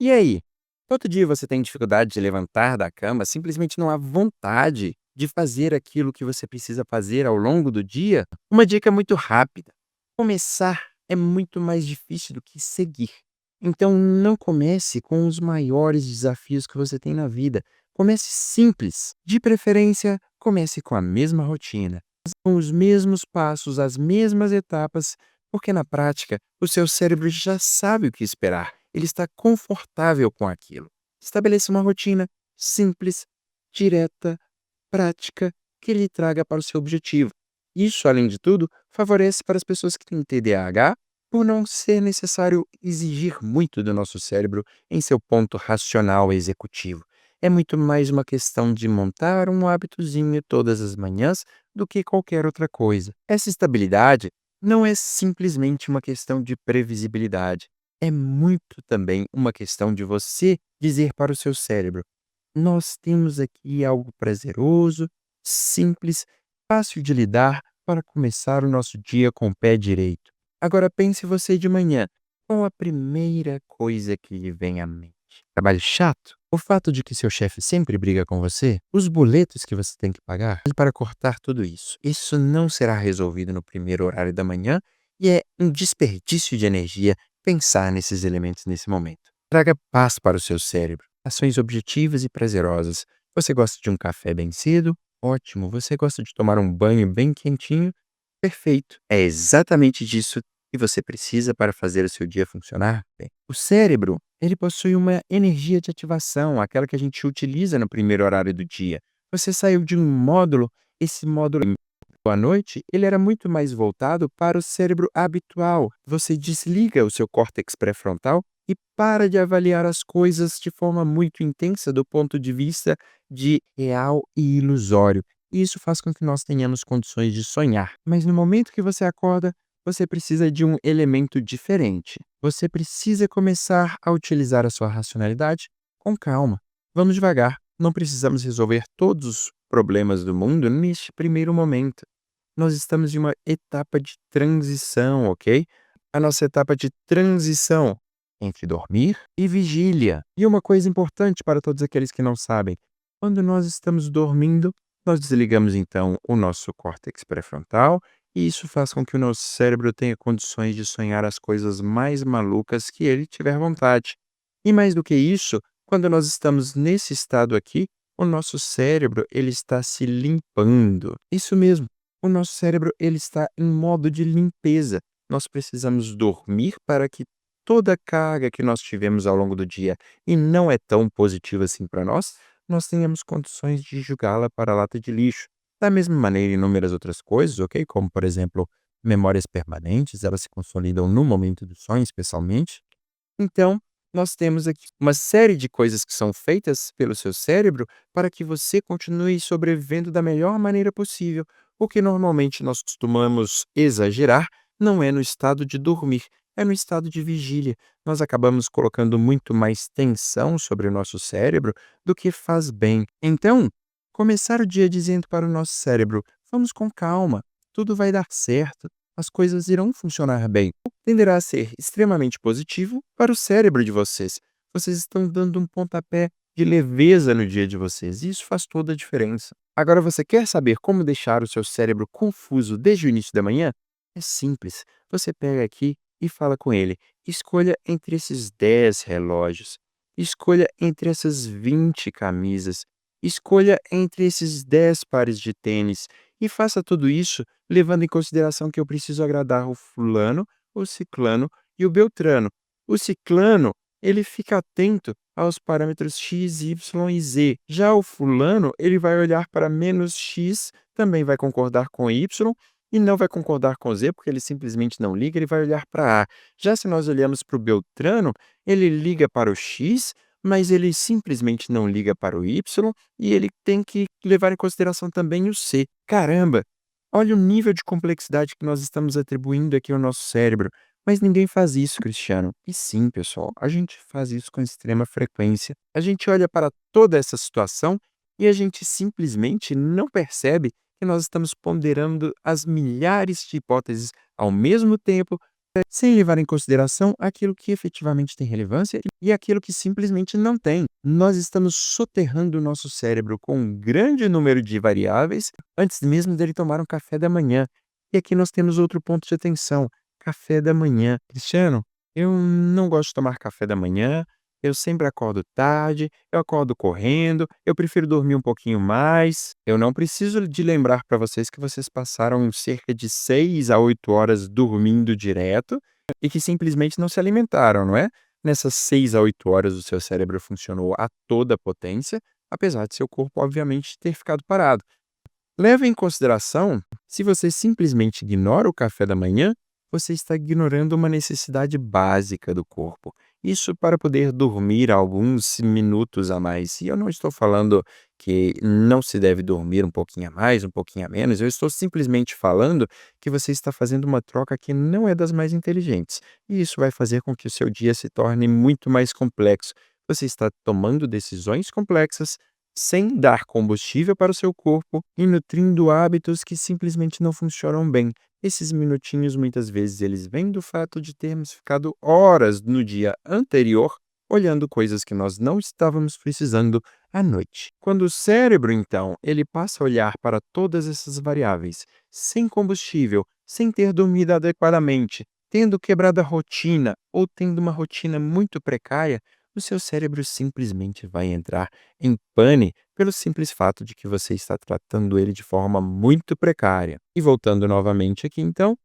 E aí? Todo dia você tem dificuldade de levantar da cama, simplesmente não há vontade de fazer aquilo que você precisa fazer ao longo do dia? Uma dica muito rápida: começar é muito mais difícil do que seguir. Então não comece com os maiores desafios que você tem na vida. Comece simples. De preferência, comece com a mesma rotina, com os mesmos passos, as mesmas etapas, porque na prática o seu cérebro já sabe o que esperar. Ele está confortável com aquilo. Estabeleça uma rotina simples, direta, prática, que lhe traga para o seu objetivo. Isso, além de tudo, favorece para as pessoas que têm TDAH, por não ser necessário exigir muito do nosso cérebro em seu ponto racional executivo. É muito mais uma questão de montar um hábitozinho todas as manhãs do que qualquer outra coisa. Essa estabilidade não é simplesmente uma questão de previsibilidade. É muito também uma questão de você dizer para o seu cérebro: nós temos aqui algo prazeroso, simples, fácil de lidar para começar o nosso dia com o pé direito. Agora pense você de manhã. Qual a primeira coisa que lhe vem à mente? Trabalho chato? O fato de que seu chefe sempre briga com você? Os boletos que você tem que pagar? Para cortar tudo isso. Isso não será resolvido no primeiro horário da manhã e é um desperdício de energia pensar nesses elementos nesse momento. Traga paz para o seu cérebro. Ações objetivas e prazerosas. Você gosta de um café bem cedo? Ótimo. Você gosta de tomar um banho bem quentinho? Perfeito. É exatamente disso que você precisa para fazer o seu dia funcionar bem. O cérebro, ele possui uma energia de ativação, aquela que a gente utiliza no primeiro horário do dia. Você saiu de um módulo, esse módulo à noite, ele era muito mais voltado para o cérebro habitual. Você desliga o seu córtex pré-frontal e para de avaliar as coisas de forma muito intensa do ponto de vista de real e ilusório. Isso faz com que nós tenhamos condições de sonhar. Mas no momento que você acorda, você precisa de um elemento diferente. Você precisa começar a utilizar a sua racionalidade com calma. Vamos devagar. Não precisamos resolver todos os problemas do mundo neste primeiro momento. Nós estamos em uma etapa de transição, ok? A nossa etapa de transição entre dormir e vigília. E uma coisa importante para todos aqueles que não sabem: quando nós estamos dormindo, nós desligamos então o nosso córtex pré-frontal e isso faz com que o nosso cérebro tenha condições de sonhar as coisas mais malucas que ele tiver vontade. E mais do que isso, quando nós estamos nesse estado aqui, o nosso cérebro ele está se limpando. Isso mesmo. O nosso cérebro ele está em modo de limpeza. Nós precisamos dormir para que toda a carga que nós tivemos ao longo do dia e não é tão positiva assim para nós tenhamos condições de jogá-la para a lata de lixo. Da mesma maneira, inúmeras outras coisas, ok? Como, por exemplo, memórias permanentes, elas se consolidam no momento do sonho, especialmente. Então, nós temos aqui uma série de coisas que são feitas pelo seu cérebro para que você continue sobrevivendo da melhor maneira possível. O que normalmente nós costumamos exagerar não é no estado de dormir, é no estado de vigília. Nós acabamos colocando muito mais tensão sobre o nosso cérebro do que faz bem. Então, começar o dia dizendo para o nosso cérebro: vamos com calma, tudo vai dar certo, as coisas irão funcionar bem, tenderá a ser extremamente positivo para o cérebro de vocês. Vocês estão dando um pontapé de leveza no dia de vocês, e isso faz toda a diferença. Agora, você quer saber como deixar o seu cérebro confuso desde o início da manhã? É simples. Você pega aqui e fala com ele: escolha entre esses 10 relógios, escolha entre essas 20 camisas, escolha entre esses 10 pares de tênis, e faça tudo isso levando em consideração que eu preciso agradar o fulano, o ciclano e o beltrano. O ciclano, ele fica atento aos parâmetros x, y e z. Já o fulano, ele vai olhar para menos x, também vai concordar com y e não vai concordar com z, porque ele simplesmente não liga, ele vai olhar para a. Já se nós olhamos para o beltrano, ele liga para o x, mas ele simplesmente não liga para o y e ele tem que levar em consideração também o c. Caramba! Olha o nível de complexidade que nós estamos atribuindo aqui ao nosso cérebro. Mas ninguém faz isso, Cristiano. E sim, pessoal, a gente faz isso com extrema frequência. A gente olha para toda essa situação e a gente simplesmente não percebe que nós estamos ponderando as milhares de hipóteses ao mesmo tempo sem levar em consideração aquilo que efetivamente tem relevância e aquilo que simplesmente não tem. Nós estamos soterrando o nosso cérebro com um grande número de variáveis antes mesmo dele tomar um café da manhã. E aqui nós temos outro ponto de atenção: café da manhã. Cristiano, eu não gosto de tomar café da manhã, eu sempre acordo tarde, eu acordo correndo, eu prefiro dormir um pouquinho mais. Eu não preciso de lembrar para vocês que vocês passaram cerca de 6 a 8 horas dormindo direto e que simplesmente não se alimentaram, não é? Nessas 6 a 8 horas o seu cérebro funcionou a toda potência, apesar de seu corpo obviamente ter ficado parado. Leve em consideração, se você simplesmente ignora o café da manhã, você está ignorando uma necessidade básica do corpo. Isso para poder dormir alguns minutos a mais. E eu não estou falando que não se deve dormir um pouquinho a mais, um pouquinho a menos. Eu estou simplesmente falando que você está fazendo uma troca que não é das mais inteligentes. E isso vai fazer com que o seu dia se torne muito mais complexo. Você está tomando decisões complexas sem dar combustível para o seu corpo e nutrindo hábitos que simplesmente não funcionam bem. Esses minutinhos, muitas vezes, eles vêm do fato de termos ficado horas no dia anterior olhando coisas que nós não estávamos precisando à noite. Quando o cérebro, então, ele passa a olhar para todas essas variáveis, sem combustível, sem ter dormido adequadamente, tendo quebrado a rotina ou tendo uma rotina muito precária, o seu cérebro simplesmente vai entrar em pane pelo simples fato de que você está tratando ele de forma muito precária. E voltando novamente aqui, então,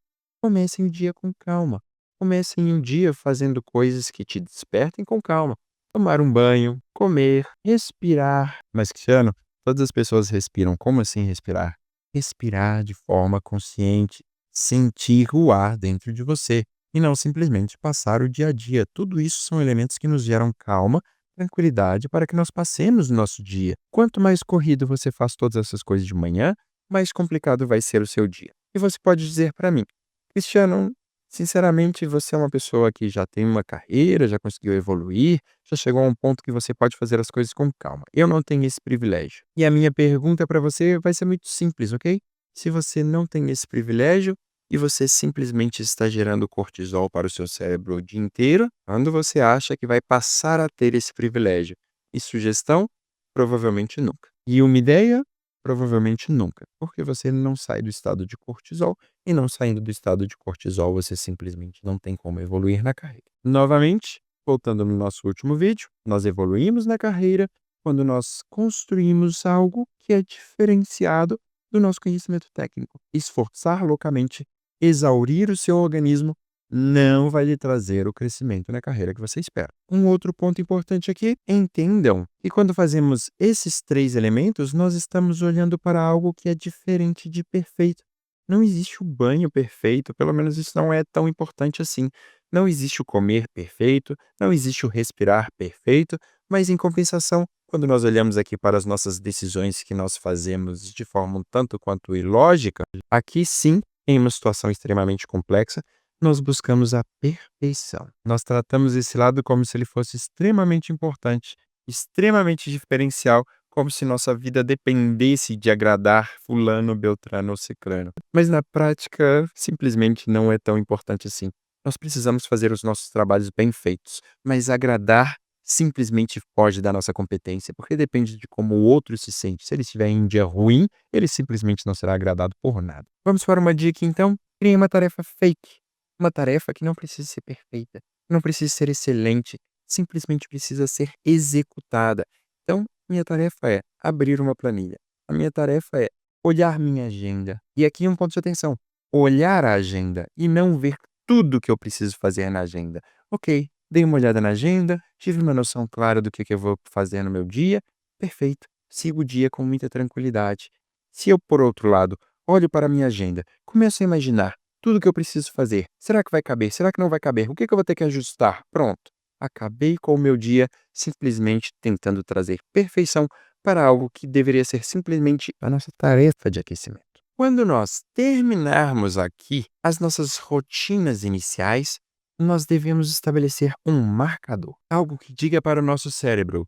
comecem o dia com calma. Comecem o dia fazendo coisas que te despertem com calma. Tomar um banho, comer, respirar. Mas, Cristiano, todas as pessoas respiram. Como assim respirar? Respirar de forma consciente, sentir o ar dentro de você e não simplesmente passar o dia a dia. Tudo isso são elementos que nos geram calma, tranquilidade para que nós passemos o nosso dia. Quanto mais corrido você faz todas essas coisas de manhã, mais complicado vai ser o seu dia. E você pode dizer para mim: Cristiano, sinceramente, você é uma pessoa que já tem uma carreira, já conseguiu evoluir, já chegou a um ponto que você pode fazer as coisas com calma. Eu não tenho esse privilégio. E a minha pergunta para você vai ser muito simples, ok? Se você não tem esse privilégio e você simplesmente está gerando cortisol para o seu cérebro o dia inteiro, quando você acha que vai passar a ter esse privilégio? E sugestão? Provavelmente nunca. E uma ideia? Provavelmente nunca, porque você não sai do estado de cortisol e não saindo do estado de cortisol, você simplesmente não tem como evoluir na carreira. Novamente, voltando no nosso último vídeo, nós evoluímos na carreira quando nós construímos algo que é diferenciado do nosso conhecimento técnico. Esforçar loucamente, exaurir o seu organismo, não vai lhe trazer o crescimento na carreira que você espera. Um outro ponto importante aqui: entendam que quando fazemos esses 3 elementos, nós estamos olhando para algo que é diferente de perfeito. Não existe o banho perfeito, pelo menos isso não é tão importante assim. Não existe o comer perfeito, não existe o respirar perfeito, mas em compensação, quando nós olhamos aqui para as nossas decisões que nós fazemos de forma um tanto quanto ilógica, aqui sim, em uma situação extremamente complexa, nós buscamos a perfeição. Nós tratamos esse lado como se ele fosse extremamente importante, extremamente diferencial, como se nossa vida dependesse de agradar fulano, beltrano ou ciclano. Mas na prática, simplesmente não é tão importante assim. Nós precisamos fazer os nossos trabalhos bem feitos, mas agradar simplesmente foge da nossa competência, porque depende de como o outro se sente. Se ele estiver em um dia ruim, ele simplesmente não será agradado por nada. Vamos para uma dica então? Crie uma tarefa fake. Uma tarefa que não precisa ser perfeita, não precisa ser excelente, simplesmente precisa ser executada. Então, minha tarefa é abrir uma planilha. A minha tarefa é olhar minha agenda. E aqui um ponto de atenção: olhar a agenda e não ver tudo que eu preciso fazer na agenda. Ok, dei uma olhada na agenda, tive uma noção clara do que eu vou fazer no meu dia. Perfeito, sigo o dia com muita tranquilidade. Se eu, por outro lado, olho para a minha agenda, começo a imaginar tudo que eu preciso fazer. Será que vai caber? Será que não vai caber? O que eu vou ter que ajustar? Pronto. Acabei com o meu dia simplesmente tentando trazer perfeição para algo que deveria ser simplesmente a nossa tarefa de aquecimento. Quando nós terminarmos aqui as nossas rotinas iniciais, nós devemos estabelecer um marcador, algo que diga para o nosso cérebro: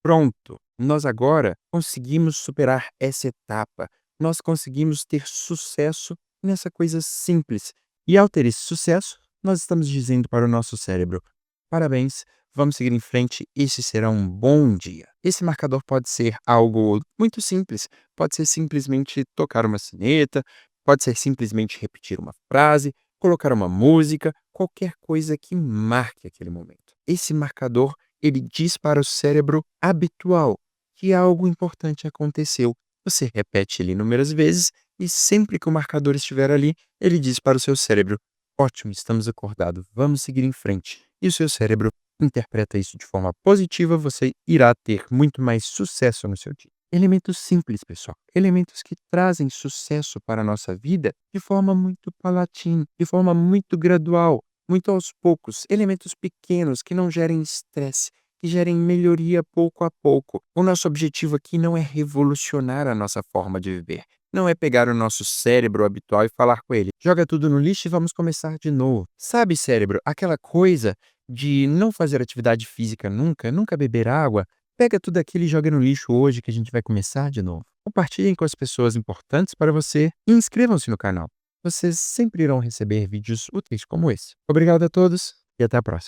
pronto, nós agora conseguimos superar essa etapa, nós conseguimos ter sucesso nessa coisa simples. E ao ter esse sucesso, nós estamos dizendo para o nosso cérebro: parabéns, vamos seguir em frente, esse será um bom dia. Esse marcador pode ser algo muito simples, pode ser simplesmente tocar uma sineta, pode ser simplesmente repetir uma frase, colocar uma música, qualquer coisa que marque aquele momento. Esse marcador, ele diz para o cérebro habitual que algo importante aconteceu. Você repete ele inúmeras vezes e sempre que o marcador estiver ali, ele diz para o seu cérebro: ótimo, estamos acordados, vamos seguir em frente. E o seu cérebro interpreta isso de forma positiva, você irá ter muito mais sucesso no seu dia. Elementos simples, pessoal. Elementos que trazem sucesso para a nossa vida de forma muito palatina, de forma muito gradual, muito aos poucos. Elementos pequenos que não gerem estresse, que gerem melhoria pouco a pouco. O nosso objetivo aqui não é revolucionar a nossa forma de viver. Não é pegar o nosso cérebro habitual e falar com ele: joga tudo no lixo e vamos começar de novo. Sabe, cérebro, aquela coisa de não fazer atividade física nunca, nunca beber água, pega tudo aquilo e joga no lixo hoje que a gente vai começar de novo. Compartilhem com as pessoas importantes para você e inscrevam-se no canal. Vocês sempre irão receber vídeos úteis como esse. Obrigado a todos e até a próxima.